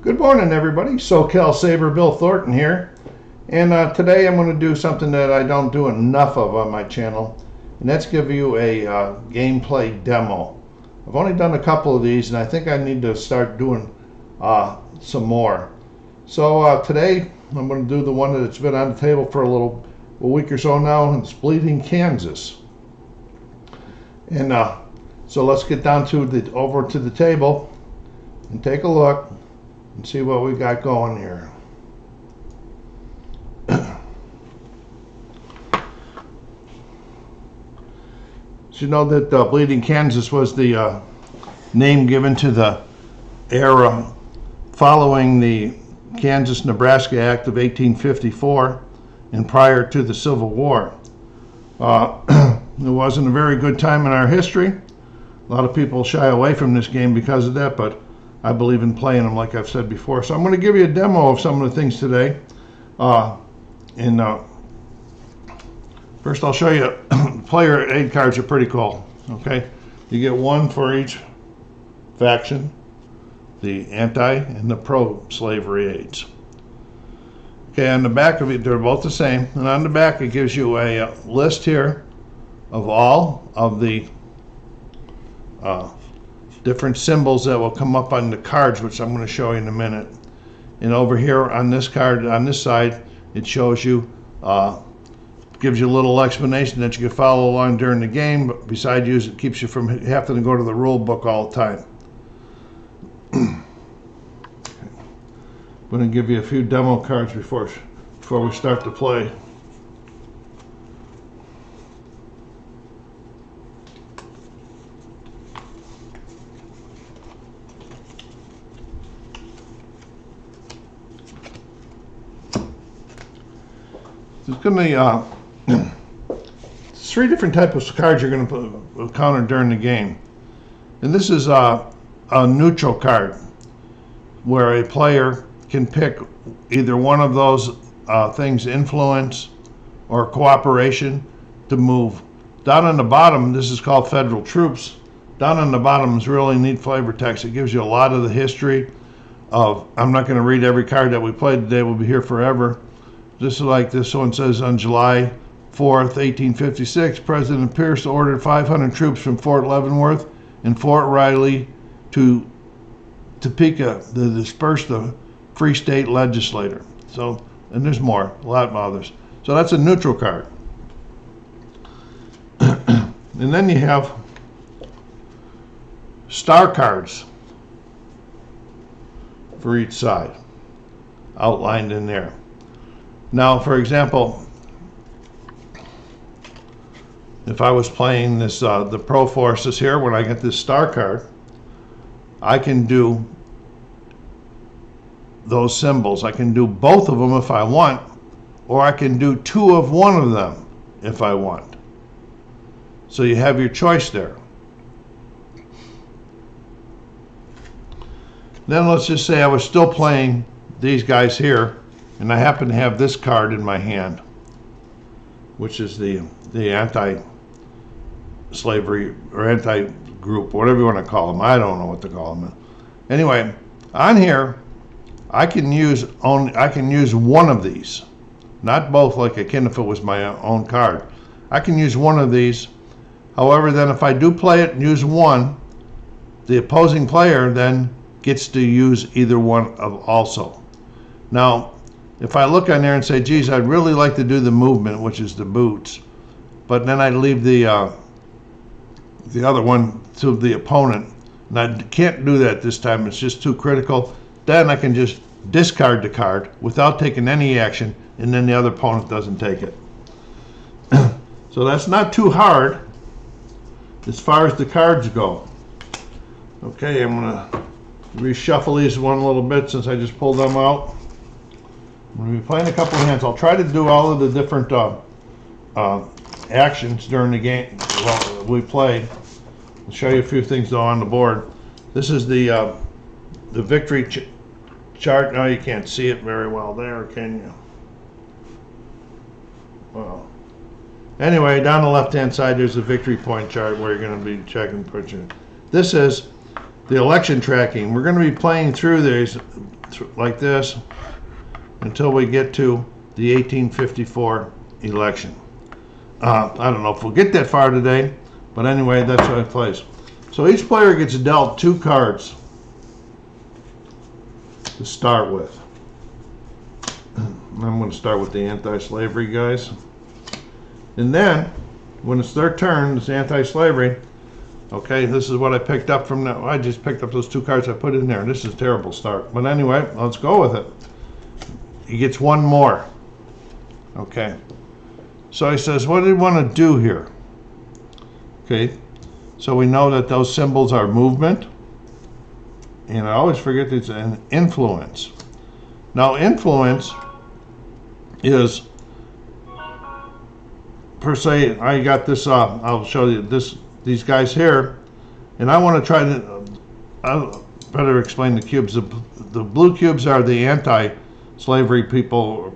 Good morning, everybody. SoCalsabre Bill Thornton here, and today I'm going to do something that I don't do enough of on my channel, and that's give you a gameplay demo. I've only done a couple of these, and I think I need to start doing some more. So today I'm going to do the one that's been on the table for a week or so now, and it's Bleeding Kansas. And so let's get down to over to the table and take a look and see what we got going here. So you know that Bleeding Kansas was the name given to the era following the Kansas-Nebraska Act of 1854 and prior to the Civil War. It wasn't a very good time in our history. A lot of people shy away from this game because of that, but I believe in playing them, like I've said before. So I'm going to give you a demo of some of the things today. First I'll show you, player aid cards are pretty cool. Okay, you get one for each faction, the anti and the pro-slavery aids. Okay, on the back of it, they're both the same. And on the back it gives you a list here of all of the different symbols that will come up on the cards, which I'm going to show you in a minute. And over here on this card, on this side, it shows you, gives you a little explanation that you can follow along during the game, but besides it keeps you from having to go to the rule book all the time. I'm going to give you a few demo cards before we start to play. There's going to be three different types of cards you're going to encounter during the game. And this is a neutral card where a player can pick either one of those things, influence or cooperation, to move. Down on the bottom, this is called federal troops. Down on the bottom is really neat flavor text. It gives you a lot of the history of, I'm not going to read every card that we played today, we'll be here forever. Just like this one says, on July 4th, 1856, President Pierce ordered 500 troops from Fort Leavenworth and Fort Riley to Topeka to disperse the Free State legislature. So, and there's more, a lot of others. So that's a neutral card. And then you have star cards for each side, outlined in there. Now, for example, if I was playing this, the Pro Forces here, when I get this star card, I can do those symbols. I can do both of them if I want, or I can do two of one of them if I want. So you have your choice there. Then let's just say I was still playing these guys here, and I happen to have this card in my hand, which is the anti-slavery or anti-group, whatever you want to call them. I don't know what to call them. Anyway, on here, I can use one of these, not both, like akin if it was my own card. I can use one of these. However, then if I do play it and use one, the opposing player then gets to use either one of also. Now, if I look on there and say, geez, I'd really like to do the movement, which is the boots, but then I'd leave the other one to the opponent, and I can't do that this time, it's just too critical, then I can just discard the card without taking any action, and then the other opponent doesn't take it. So that's not too hard as far as the cards go. Okay, I'm going to reshuffle these one little bit since I just pulled them out. I'm going to be playing a couple of hands. I'll try to do all of the different actions during the game while we play. I'll show you a few things though on the board. This is the victory chart. Now you can't see it very well there, can you? Well, anyway, down the left-hand side, there's a victory point chart where you're going to be checking. This is the election tracking. We're going to be playing through these like this until we get to the 1854 election. I don't know if we'll get that far today, but anyway, that's how it plays. So each player gets dealt 2 cards to start with. I'm going to start with the anti-slavery guys. And then, when it's their turn, it's anti-slavery. Okay, this is what I picked up from that. I just picked up those 2 cards I put in there. This is a terrible start. But anyway, let's go with it. He gets 1 more. Okay. So he says, what do you want to do here? Okay. So we know that those symbols are movement. And I always forget it's an influence. Now, influence is, per se, I got this, I'll show you these guys here, and I want to try to, I'll better explain the cubes. The blue cubes are the anti-slavery people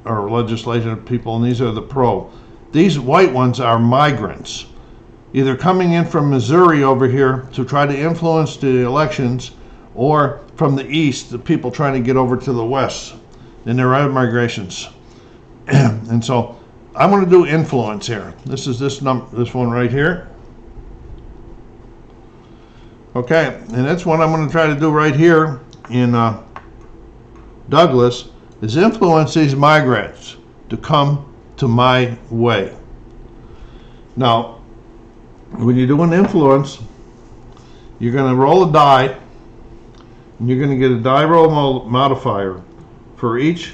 or legislative people, and these are the pro. These white ones are migrants, either coming in from Missouri over here to try to influence the elections, or from the east, the people trying to get over to the west, and there are migrations. And so I'm going to do influence here. This is this one right here. Okay, and that's what I'm going to try to do right here in Douglas, is influence these migrants to come to my way. Now, when you do an influence, you're going to roll a die, and you're going to get a die roll modifier for each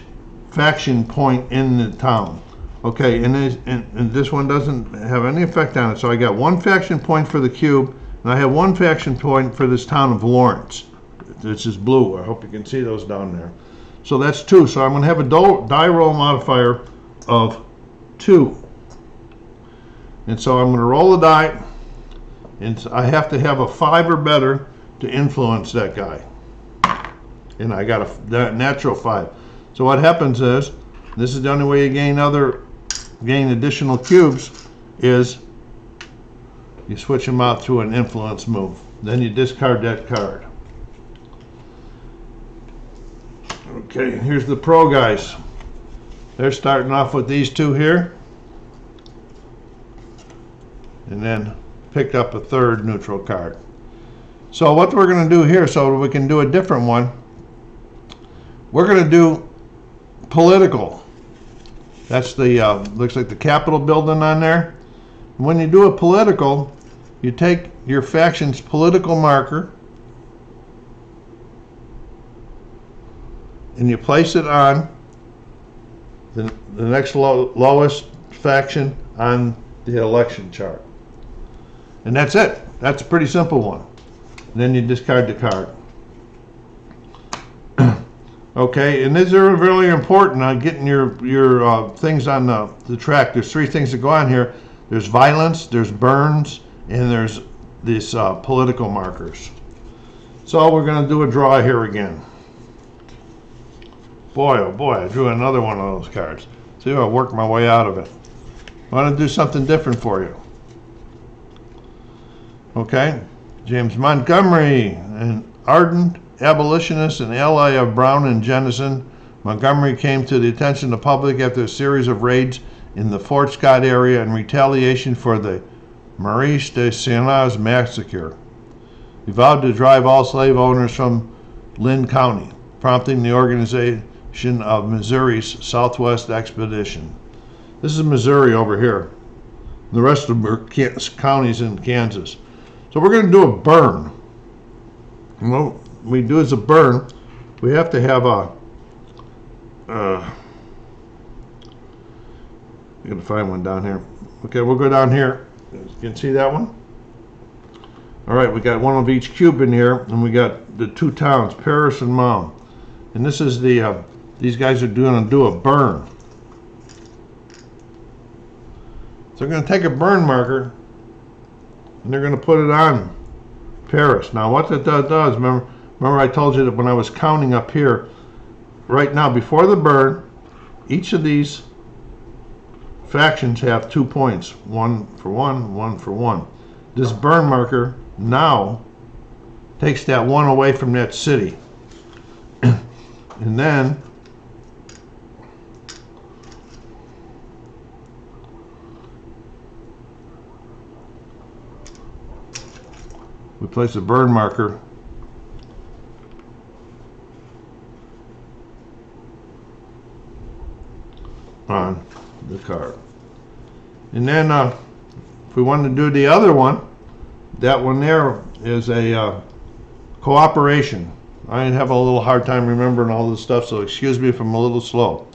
faction point in the town. Okay, and this one doesn't have any effect on it. So I got 1 faction point for the cube, and I have 1 faction point for this town of Lawrence. This is blue. I hope you can see those down there. So that's 2. So I'm going to have a die roll modifier of 2. And so I'm going to roll the die, and I have to have a 5 or better to influence that guy. And I got a natural 5. So what happens is, this is the only way you gain additional cubes, is you switch them out to an influence move. Then you discard that card. Okay, here's the pro guys. They're starting off with these 2 here, and then picked up a 3rd neutral card. So what we're going to do here, so we can do a different one, we're going to do political. That's the looks like the Capitol building on there. When you do a political, you take your faction's political marker and you place it on the next lowest faction on the election chart. And that's it. That's a pretty simple one. And then you discard the card. Okay, and these are really important on getting your things on the track. There's 3 things that go on here. There's violence, there's burns, and there's these political markers. So we're going to do a draw here again. Boy, oh boy, I drew another one of those cards. See if I work my way out of it. I want to do something different for you. Okay, James Montgomery, an ardent abolitionist and ally of Brown and Jennison, Montgomery came to the attention of the public after a series of raids in the Fort Scott area in retaliation for the Maurice de Sienna's massacre. He vowed to drive all slave owners from Lynn County, prompting the organization of Missouri's Southwest Expedition. This is Missouri over here. The rest of them are counties in Kansas. So we're going to do a burn. What we do is a burn. We have to have a I'm going to find one down here. Okay, we'll go down here. You can see that one? All right, we got one of each cube in here, and we got the 2 towns, Paris and Mom. And this is the, these guys are going to do a burn. So they're going to take a burn marker, and they're going to put it on Paris. Now what that does, remember I told you that when I was counting up here, right now before the burn, each of these factions have 2 points. 1 for 1, 1 for 1. This burn marker now takes that 1 away from that city. And then we place a burn marker on the card. And then if we want to do the other one, that one there is a cooperation. I have a little hard time remembering all this stuff, so excuse me if I'm a little slow.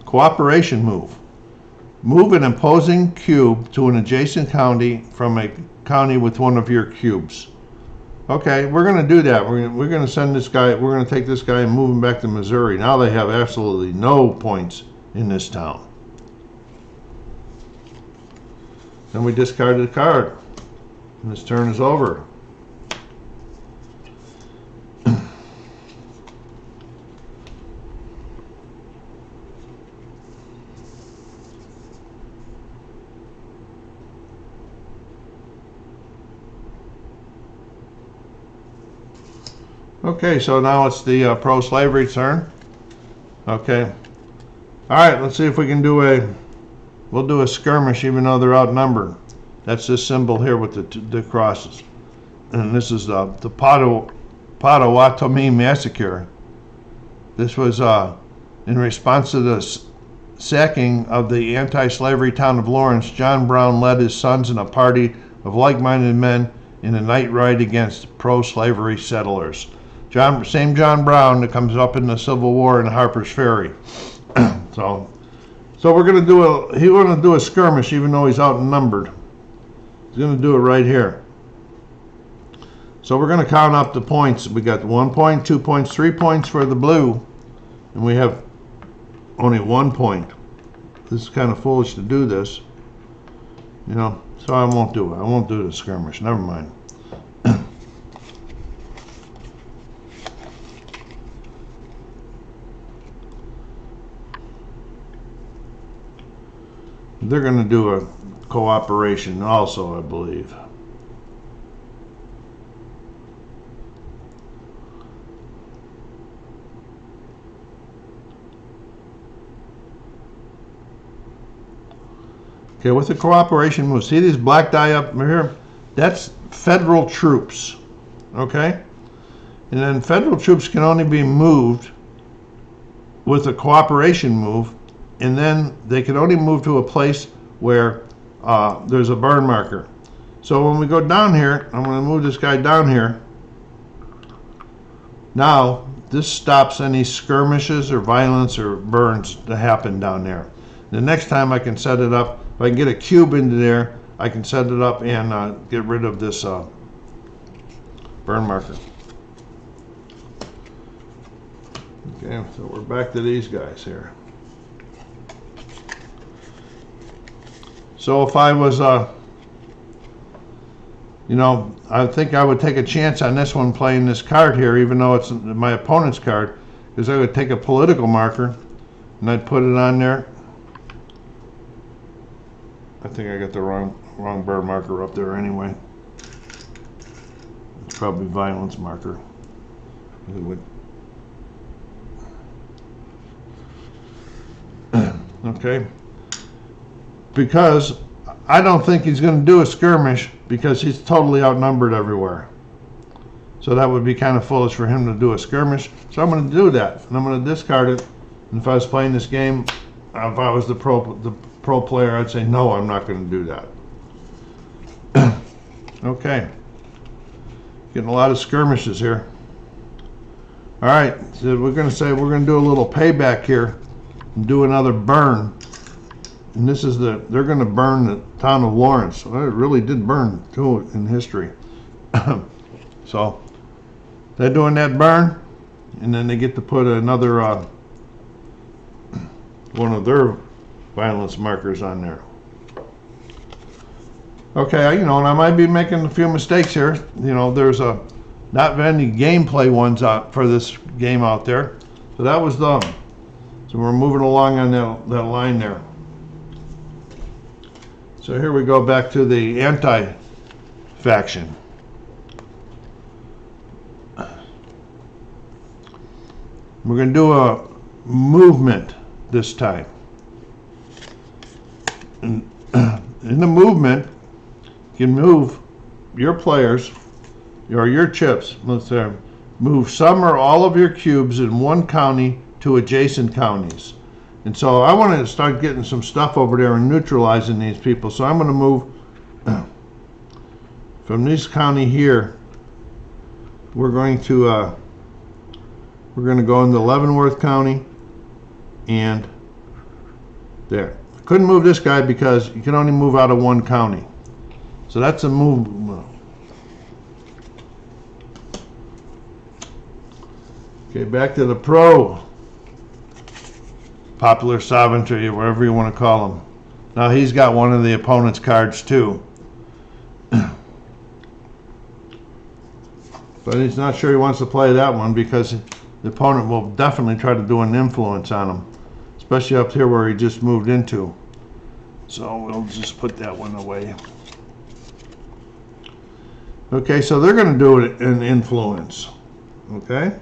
Cooperation move. Move an opposing cube to an adjacent county from a county with one of your cubes. Okay, we're going to do that. We're going to send this guy, we're going to take this guy and move him back to Missouri. Now they have absolutely no points in this town. Then we discard the card. And this turn is over. Okay, so now it's the pro-slavery turn. Okay. All right, let's see if we can we'll do a skirmish even though they're outnumbered. That's this symbol here with the crosses. And this is the Potawatomi Massacre. This was in response to the sacking of the anti-slavery town of Lawrence. John Brown led his sons and a party of like-minded men in a night ride against pro-slavery settlers. Same John Brown that comes up in the Civil War in Harper's Ferry. So we're going to do a skirmish even though he's outnumbered. He's going to do it right here. So we're going to count up the points. We got 1 point, 2 points, 3 points for the blue, and we have only 1 point. This is kind of foolish to do this, so I won't do it. I won't do the skirmish. Never mind. They're going to do a cooperation also, I believe. Okay, with the cooperation move, see these black die up here? That's federal troops, okay? And then federal troops can only be moved with a cooperation move, and then they can only move to a place where there's a burn marker. So when we go down here, I'm going to move this guy down here. Now, this stops any skirmishes or violence or burns that happen down there. The next time I can set it up, if I can get a cube into there, I can set it up and get rid of this burn marker. Okay, so we're back to these guys here. So if I was, I think I would take a chance on this one playing this card here, even though it's my opponent's card, because I would take a political marker and I'd put it on there. I think I got the wrong burn marker up there anyway. It's probably violence marker. It would. Okay. Because I don't think he's going to do a skirmish because he's totally outnumbered everywhere. So that would be kind of foolish for him to do a skirmish. So I'm going to do that, and I'm going to discard it. And if I was playing this game, if I was the pro player, I'd say no, I'm not going to do that. Okay, getting a lot of skirmishes here. All right, so we're going to do a little payback here and do another burn. And this is they're going to burn the town of Lawrence. Well, it really did burn too in history. So they're doing that burn, and then they get to put another one of their violence markers on there. Okay, and I might be making a few mistakes here. There's not many gameplay ones out for this game out there. So that was them. So we're moving along on that line there. So here we go back to the anti-faction. We're going to do a movement this time. And in the movement, you can move your players or your chips. Let's say, move some or all of your cubes in one county to adjacent counties. And so I want to start getting some stuff over there and neutralizing these people. So I'm going to move from this county here. We're going to go into Leavenworth County and there. Couldn't move this guy because you can only move out of one county. So that's a move. Okay, back to the pro popular sovereignty, whatever you want to call him. Now he's got one of the opponent's cards too. But he's not sure he wants to play that one because the opponent will definitely try to do an influence on him, especially up here where he just moved into. So we'll just put that one away. Okay, so they're going to do an influence. Okay?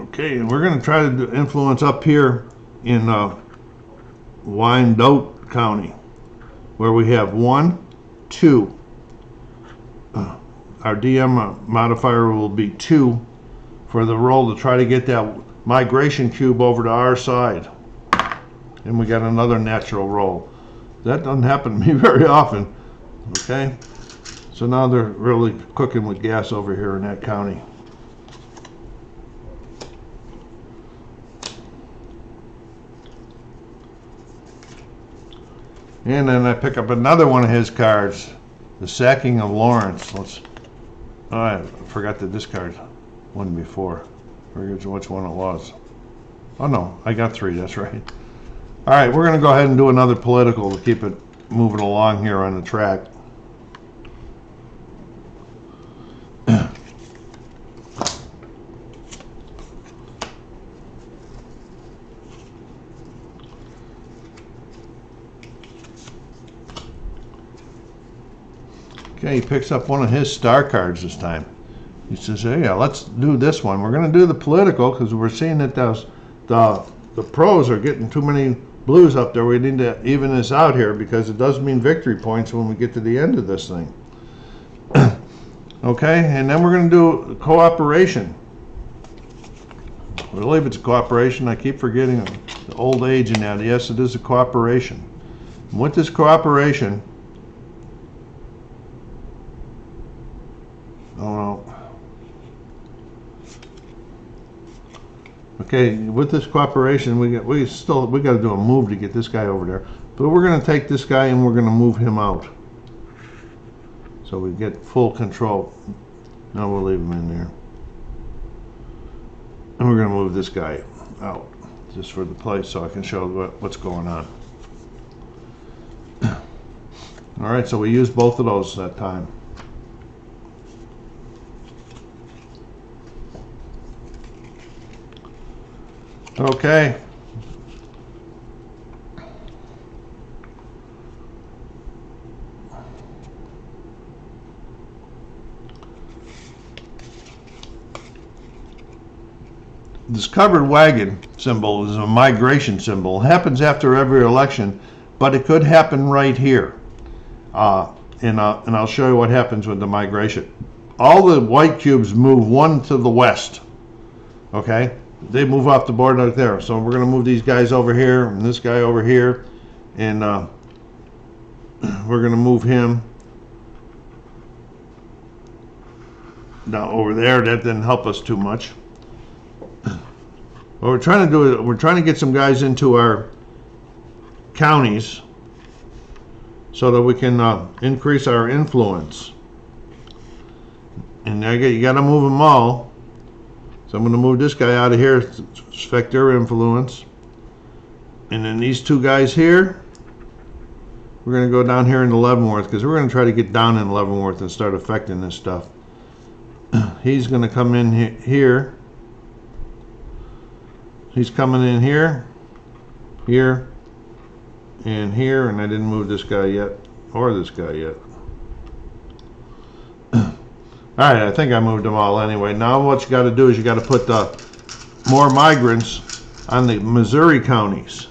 Okay, and we're going to try to do influence up here in Wyandotte County, where we have 1, 2. Our DM modifier will be 2 for the roll to try to get that migration cube over to our side. And we got another natural roll. That doesn't happen to me very often. Okay, so now they're really cooking with gas over here in that county. And then I pick up another one of his cards, the Sacking of Lawrence. Oh, I forgot to discard one before. I forget which one it was. Oh no, I got 3, that's right. All right, we're going to go ahead and do another political to keep it moving along here on the track. Okay, he picks up one of his star cards this time. He says, hey, yeah, let's do this one. We're going to do the political because we're seeing that the pros are getting too many blues up there. We need to even this out here because it does mean victory points when we get to the end of this thing. Okay, and then we're going to do cooperation. I believe it's a cooperation. I keep forgetting the old age in that. Yes, it is a cooperation. And with this cooperation, okay, with this cooperation, we got to do a move to get this guy over there. But we're going to take this guy and we're going to move him out, so we get full control. Now we'll leave him in there, and we're going to move this guy out just for the place, so I can show what's going on. All right, so we used both of those that time. Okay. This covered wagon symbol is a migration symbol. It happens after every election, but it could happen right here. And I'll show you what happens with the migration. All the white cubes move 1 to the west. Okay? They move off the board right there. So we're going to move these guys over here and this guy over here, and we're going to move him down over there. That didn't help us too much. What we're trying to do is we're trying to get some guys into our counties so that we can increase our influence. And you got to move them all. So I'm going to move this guy out of here to affect their influence. And then these 2 guys here, we're going to go down here into Leavenworth because we're going to try to get down in Leavenworth and start affecting this stuff. He's going to come in here. He's coming in here, here, and here, and I didn't move this guy yet, or this guy yet. All right, I think I moved them all anyway. Now what you got to do is you got to put the more migrants on the Missouri counties.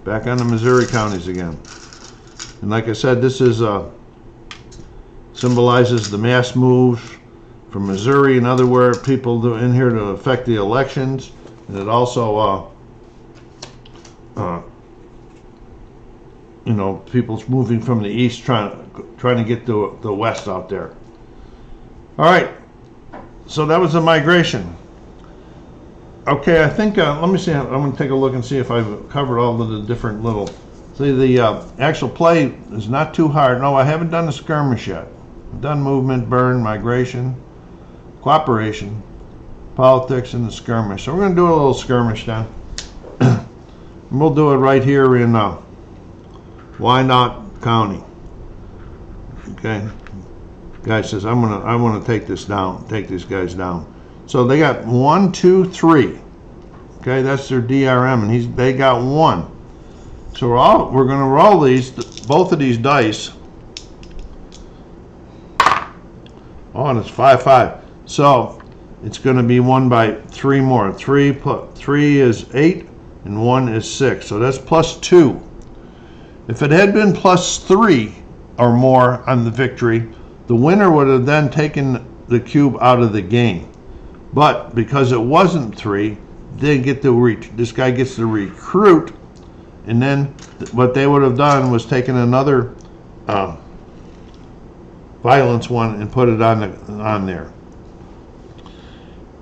Back on the Missouri counties again. And like I said, this is symbolizes the mass moves from Missouri and other people in here to affect the elections. And it also, you know, people's moving from the east trying to get to the west out there. All right, so that was the migration. Okay, I think, let me see, I'm going to take a look and see if I've covered all of the different little, see the actual play is not too hard. No, I haven't done the skirmish yet. I've done movement, burn, migration, cooperation, politics, and the skirmish. So we're going to do a little skirmish then. And we'll do it right here in Wyandotte County. Okay, guy says I want to take this down, take these guys down. So they got 1, 2, 3. Okay, that's their DRM, and they got 1. So we're going to roll both of these dice. Oh, and it's 5, 5. So it's going to be 1 by 3 more. 3 is 8, and 1 is 6. So that's plus 2. If it had been plus 3 or more on the victory, the winner would have then taken the cube out of the game. But because it wasn't 3, they get this guy gets to recruit, and then what they would have done was taken another violence one and put it on there.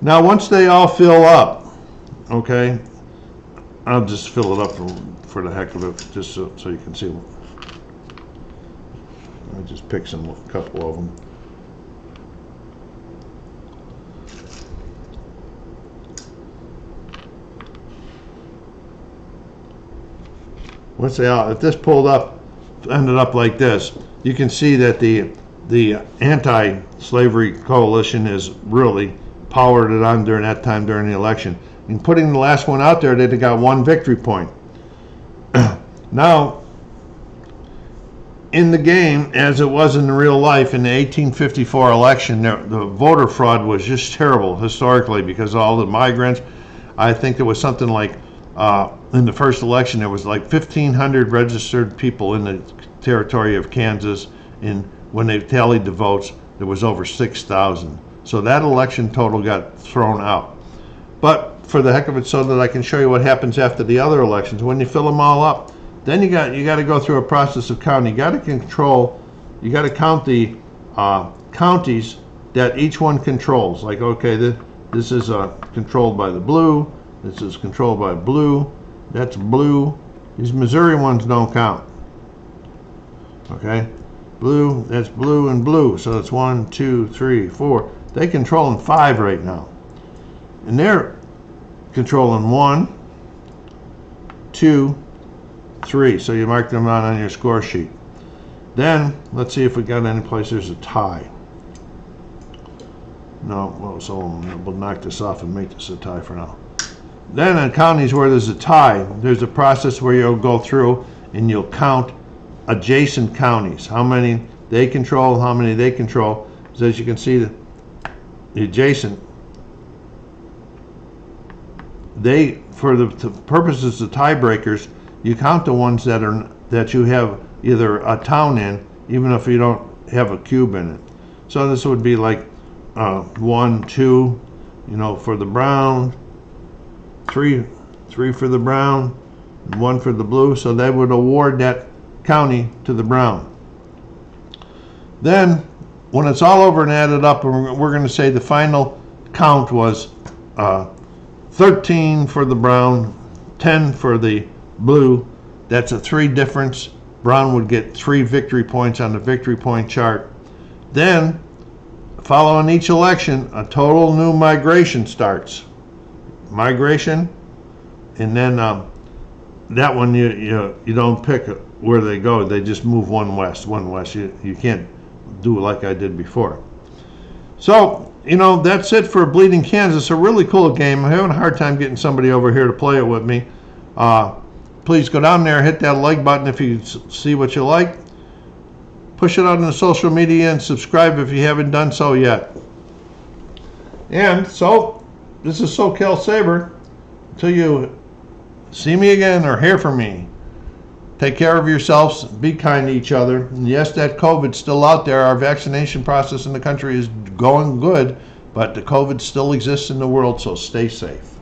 Now once they all fill up, okay, I'll just fill it up for the heck of it, just so you can see. I just pick a couple of them. Once if this ended up like this, you can see that the anti-slavery coalition is really powered it on during that time during the election. In putting the last one out there, they got 1 victory point. Now, in the game, as it was in real life, in the 1854 election, the voter fraud was just terrible historically because of all the migrants. I think there was something like in the first election, there was like 1,500 registered people in the territory of Kansas, and when they tallied the votes, there was over 6,000. So that election total got thrown out. But for the heck of it, so that I can show you what happens after the other elections, when you fill them all up, then you got to go through a process of counting. You got to count the counties that each one controls. Like, okay, this is controlled by the blue. This is controlled by blue. That's blue. These Missouri ones don't count. Okay, blue. That's blue and blue. So that's 1, 2, 3, 4. They controlling 5 right now, and they're controlling 1, 2, 3. So you mark them out on your score sheet. Then let's see if we got any place there's a tie. No, well, so we'll knock this off and make this a tie for now. Then in counties where there's a tie, there's a process where you'll go through and you'll count adjacent counties, how many they control, how many they control. So as you can see, the adjacent, for the purposes of tiebreakers, you count the ones that you have either a town in, even if you don't have a cube in it. So this would be like 1, 2, for the brown, 3 for the brown, and 1 for the blue. So they would award that county to the brown. Then, when it's all over and added up, we're going to say the final count was 13 for the brown, 10 for the blue. That's a 3 difference. Brown would get 3 victory points on the victory point chart. Then, following each election, a total new migration starts. Migration, and then that one you don't pick where they go. They just move one west. You can't do it like I did before. So that's it for Bleeding Kansas. A really cool game. I'm having a hard time getting somebody over here to play it with me. Please go down there, hit that like button if you see what you like. push it out on the social media and subscribe if you haven't done so yet. And so, this is SoCalSabre. Until you see me again or hear from me, take care of yourselves, be kind to each other. And yes, that COVID's still out there. Our vaccination process in the country is going good, but the COVID still exists in the world, so stay safe.